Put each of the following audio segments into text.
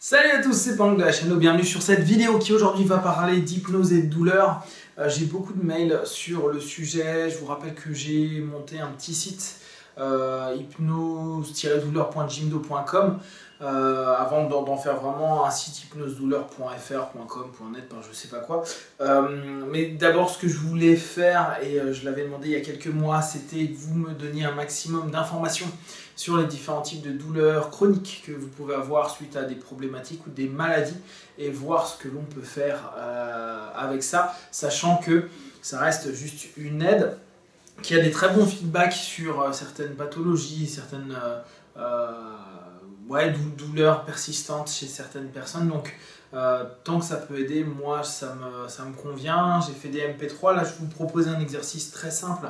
Salut à tous, c'est Pang de la chaîne, bienvenue sur cette vidéo qui aujourd'hui va parler d'hypnose et de douleur. J'ai beaucoup de mails sur le sujet, je vous rappelle que j'ai monté un petit site hypnose-douleur.jimdo.com avant d'en faire vraiment un site hypnosedouleur.fr.com.net, je sais pas quoi. Mais d'abord ce que je voulais faire, et je l'avais demandé il y a quelques mois, c'était que vous me donniez un maximum d'informations sur les différents types de douleurs chroniques que vous pouvez avoir suite à des problématiques ou des maladies et voir ce que l'on peut faire avec ça, sachant que ça reste juste une aide, qui a des très bons feedbacks sur certaines pathologies, certaines douleurs persistantes chez certaines personnes. Donc tant que ça peut aider, moi ça me convient. J'ai fait des MP3, là je vous propose un exercice très simple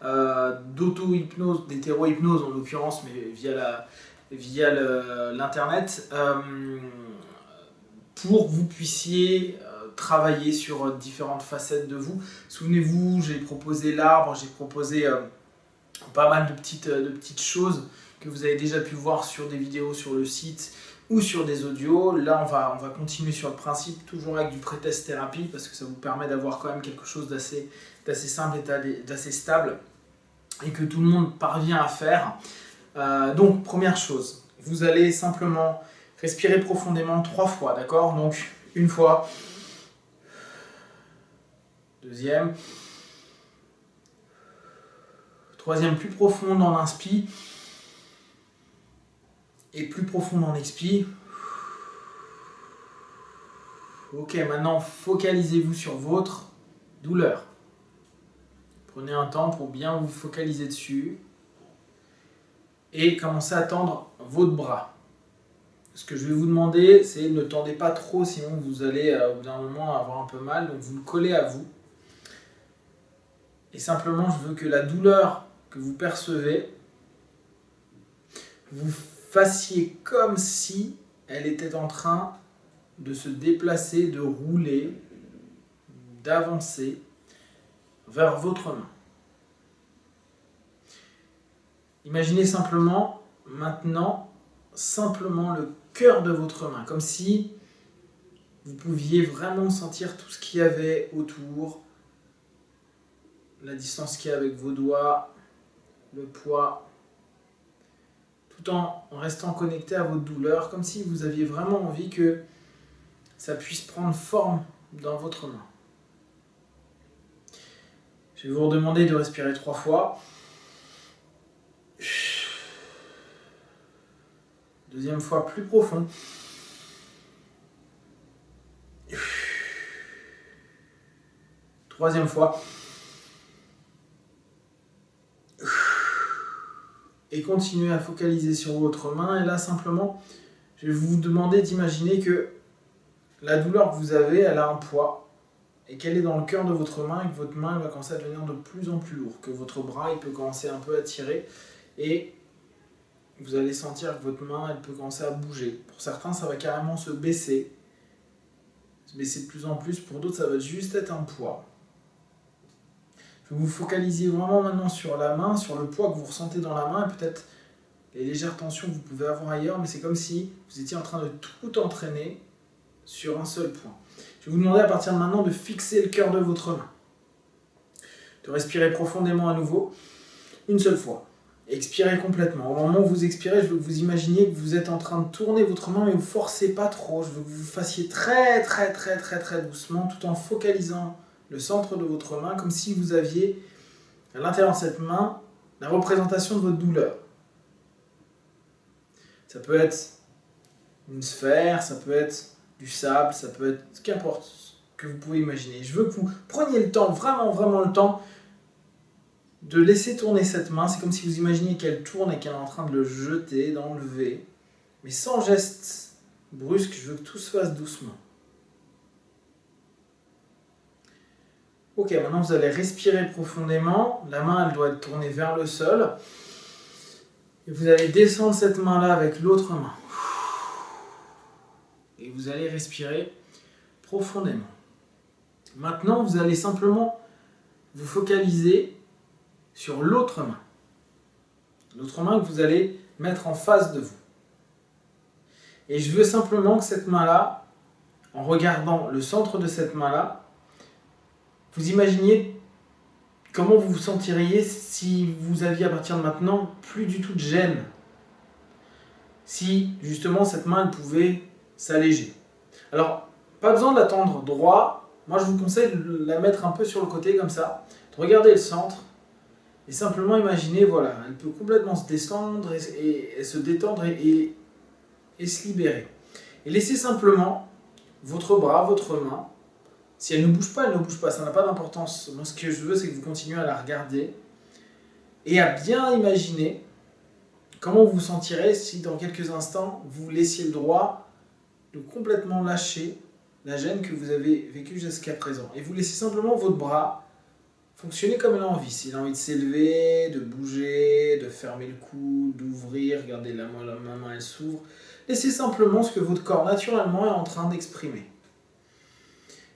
d'auto-hypnose, d'hétéro-hypnose en l'occurrence, mais via l'internet, pour que vous puissiez travailler sur différentes facettes de vous. Souvenez-vous, j'ai proposé l'arbre, j'ai proposé pas mal de petites choses que vous avez déjà pu voir sur des vidéos sur le site ou sur des audios. Là, on va continuer sur le principe, toujours avec du pré-test thérapie, parce que ça vous permet d'avoir quand même quelque chose d'assez simple et d'assez stable, et que tout le monde parvient à faire. Donc, première chose, vous allez simplement respirer profondément 3 fois, d'accord? Donc, une fois, deuxième, troisième plus profonde en inspire, et plus profonde en expire. Ok, maintenant focalisez-vous sur votre douleur. Prenez un temps pour bien vous focaliser dessus et commencez à tendre votre bras. Ce que je vais vous demander, c'est ne tendez pas trop, sinon vous allez au bout d'un moment avoir un peu mal. Donc vous le collez à vous. Et simplement, je veux que la douleur que vous percevez, vous fassiez comme si elle était en train de se déplacer, de rouler, d'avancer vers votre main. Imaginez simplement, maintenant, le cœur de votre main, comme si vous pouviez vraiment sentir tout ce qu'il y avait autour, la distance qu'il y a avec vos doigts, le poids, tout en restant connecté à votre douleur, comme si vous aviez vraiment envie que ça puisse prendre forme dans votre main. Je vais vous redemander de respirer 3 fois. Deuxième fois, plus profond. Troisième fois. Et continuez à focaliser sur votre main. Et là, simplement, je vais vous demander d'imaginer que la douleur que vous avez, elle a un poids. Et qu'elle est dans le cœur de votre main et que votre main va commencer à devenir de plus en plus lourde. Que votre bras, il peut commencer un peu à tirer. Et vous allez sentir que votre main, elle peut commencer à bouger. Pour certains, ça va carrément se baisser de plus en plus. Pour d'autres, ça va juste être un poids. Je vais vous focaliser vraiment maintenant sur la main, sur le poids que vous ressentez dans la main, et peut-être les légères tensions que vous pouvez avoir ailleurs, mais c'est comme si vous étiez en train de tout entraîner sur un seul point. Je vais vous demander à partir de maintenant de fixer le cœur de votre main. De respirer profondément à nouveau, une seule fois. Expirez complètement. Au moment où vous expirez, je veux que vous imaginiez que vous êtes en train de tourner votre main, mais vous ne forcez pas trop. Je veux que vous fassiez très doucement, tout en focalisant le centre de votre main, comme si vous aviez à l'intérieur de cette main la représentation de votre douleur. Ça peut être une sphère, ça peut être du sable, ça peut être qu'importe ce que vous pouvez imaginer. Je veux que vous preniez le temps, vraiment le temps, de laisser tourner cette main. C'est comme si vous imaginiez qu'elle tourne et qu'elle est en train de le jeter, d'enlever, mais sans geste brusque. Je veux que tout se fasse doucement. Ok, maintenant vous allez respirer profondément. La main, elle doit être tournée vers le sol. Et vous allez descendre cette main-là avec l'autre main. Et vous allez respirer profondément. Maintenant, vous allez simplement vous focaliser sur l'autre main. L'autre main que vous allez mettre en face de vous. Et je veux simplement que cette main-là, en regardant le centre de cette main-là, vous imaginiez comment vous vous sentiriez si vous aviez à partir de maintenant plus du tout de gêne. Si justement cette main elle pouvait s'alléger. Alors, pas besoin de la tendre droit. Moi je vous conseille de la mettre un peu sur le côté comme ça, de regarder le centre et simplement imaginer, voilà, elle peut complètement se descendre et se détendre et se libérer. Et laissez simplement votre bras, votre main. Si elle ne bouge pas, elle ne bouge pas, ça n'a pas d'importance. Moi ce que je veux c'est que vous continuez à la regarder et à bien imaginer comment vous vous sentirez si dans quelques instants vous laissiez le droit de complètement lâcher la gêne que vous avez vécue jusqu'à présent. Et vous laissez simplement votre bras fonctionner comme il a envie. S'il a envie de s'élever, de bouger, de fermer le cou, d'ouvrir, regardez la main elle s'ouvre. Laissez simplement ce que votre corps naturellement est en train d'exprimer.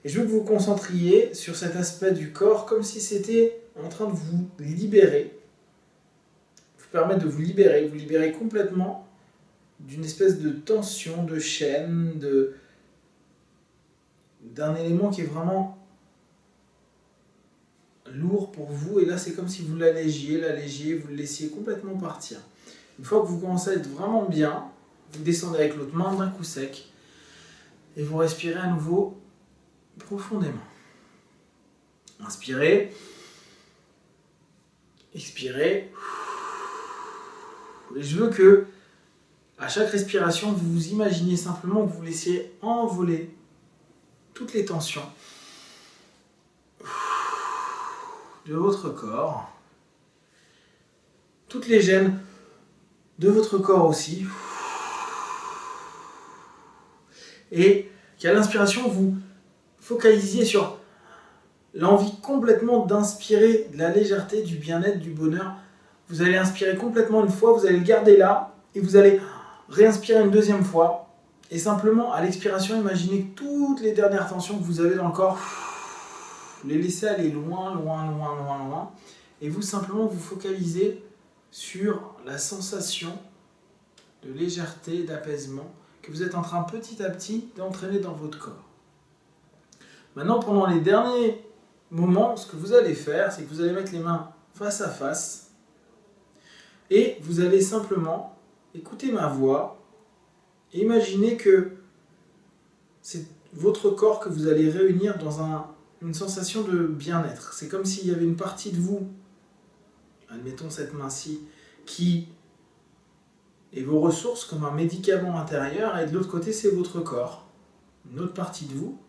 Et je veux que vous vous concentriez sur cet aspect du corps comme si c'était en train de vous libérer, vous permettre de vous libérer complètement d'une espèce de tension, de chaîne, d'un élément qui est vraiment lourd pour vous. Et là, c'est comme si vous l'allégiez, vous le laissiez complètement partir. Une fois que vous commencez à être vraiment bien, vous descendez avec l'autre main d'un coup sec et vous respirez à nouveau profondément. Inspirez, expirez. Et je veux que à chaque respiration, vous vous imaginez simplement que vous laissiez envoler toutes les tensions de votre corps, toutes les gênes de votre corps aussi. Et qu'à l'inspiration, vous focalisiez sur l'envie complètement d'inspirer de la légèreté, du bien-être, du bonheur. Vous allez inspirer complètement une fois, vous allez le garder là, et vous allez réinspirer une deuxième fois. Et simplement, à l'expiration, imaginez que toutes les dernières tensions que vous avez dans le corps, les laissez aller loin, loin, loin, loin, loin. Et vous, simplement, vous focalisez sur la sensation de légèreté, d'apaisement, que vous êtes en train petit à petit d'entraîner dans votre corps. Maintenant, pendant les derniers moments, ce que vous allez faire, c'est que vous allez mettre les mains face à face et vous allez simplement écouter ma voix et imaginer que c'est votre corps que vous allez réunir dans une sensation de bien-être. C'est comme s'il y avait une partie de vous, admettons cette main-ci, qui est vos ressources comme un médicament intérieur, et de l'autre côté c'est votre corps, une autre partie de vous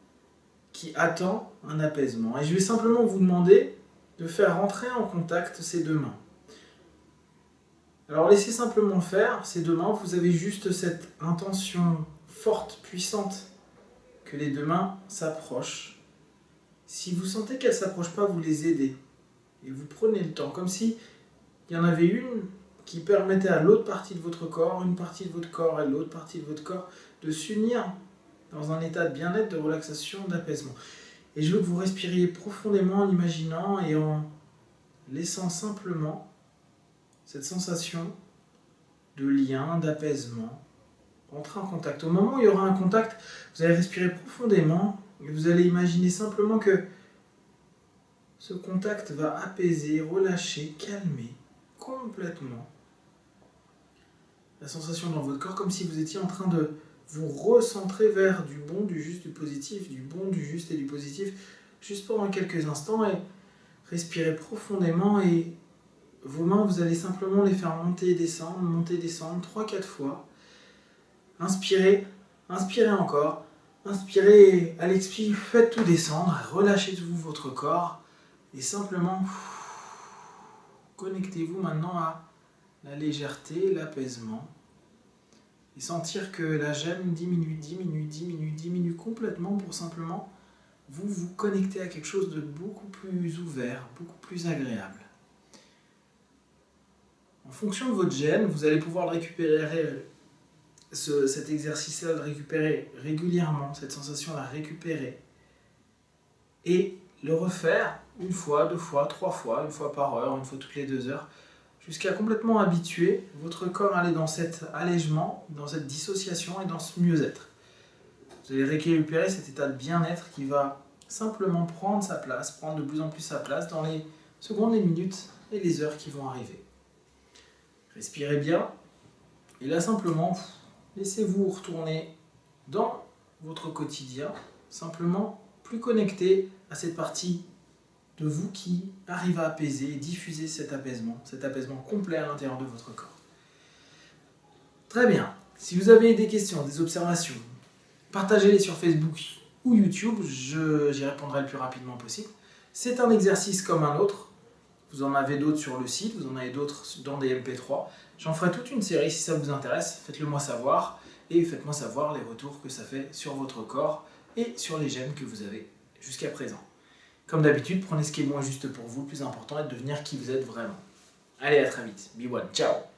qui attend un apaisement. Et je vais simplement vous demander de faire rentrer en contact ces deux mains. Alors laissez simplement faire ces deux mains, vous avez juste cette intention forte, puissante, que les deux mains s'approchent. Si vous sentez qu'elles ne s'approchent pas, vous les aidez. Et vous prenez le temps, comme si il y en avait une qui permettait à l'autre partie de votre corps, une partie de votre corps et l'autre partie de votre corps, de s'unir dans un état de bien-être, de relaxation, d'apaisement. Et je veux que vous respiriez profondément en imaginant et en laissant simplement cette sensation de lien, d'apaisement, rentrer en contact. Au moment où il y aura un contact, vous allez respirer profondément et vous allez imaginer simplement que ce contact va apaiser, relâcher, calmer complètement la sensation dans votre corps, comme si vous étiez en train de vous recentrer vers du bon, du juste, du positif, du bon, du juste et du positif, juste pendant quelques instants, et respirez profondément, et vos mains, vous allez simplement les faire monter et descendre, 3-4 fois. Inspirez, inspirez encore, inspirez, à l'expire, faites tout descendre, relâchez-vous votre corps, et simplement connectez-vous maintenant à la légèreté, l'apaisement, et sentir que la gêne diminue complètement pour simplement vous connecter à quelque chose de beaucoup plus ouvert, beaucoup plus agréable. En fonction de votre gêne, vous allez pouvoir le récupérer, cet exercice-là, le récupérer régulièrement, cette sensation la récupérer, et le refaire une fois, deux fois, trois fois, une fois par heure, une fois toutes les 2 heures, jusqu'à complètement habituer votre corps à aller dans cet allègement, dans cette dissociation et dans ce mieux-être. Vous allez récupérer cet état de bien-être qui va simplement prendre sa place, prendre de plus en plus sa place dans les secondes, les minutes et les heures qui vont arriver. Respirez bien et là simplement, laissez-vous retourner dans votre quotidien, simplement plus connecté à cette partie de vous qui arrive à apaiser et diffuser cet apaisement complet à l'intérieur de votre corps. Très bien. Si vous avez des questions, des observations, partagez-les sur Facebook ou YouTube, j'y répondrai le plus rapidement possible. C'est un exercice comme un autre. Vous en avez d'autres sur le site, vous en avez d'autres dans des MP3. J'en ferai toute une série si ça vous intéresse. Faites-le moi savoir et faites-moi savoir les retours que ça fait sur votre corps et sur les j'aime que vous avez jusqu'à présent. Comme d'habitude, prenez ce qui est le moins juste pour vous. Le plus important est de devenir qui vous êtes vraiment. Allez, à très vite. Be one. Ciao.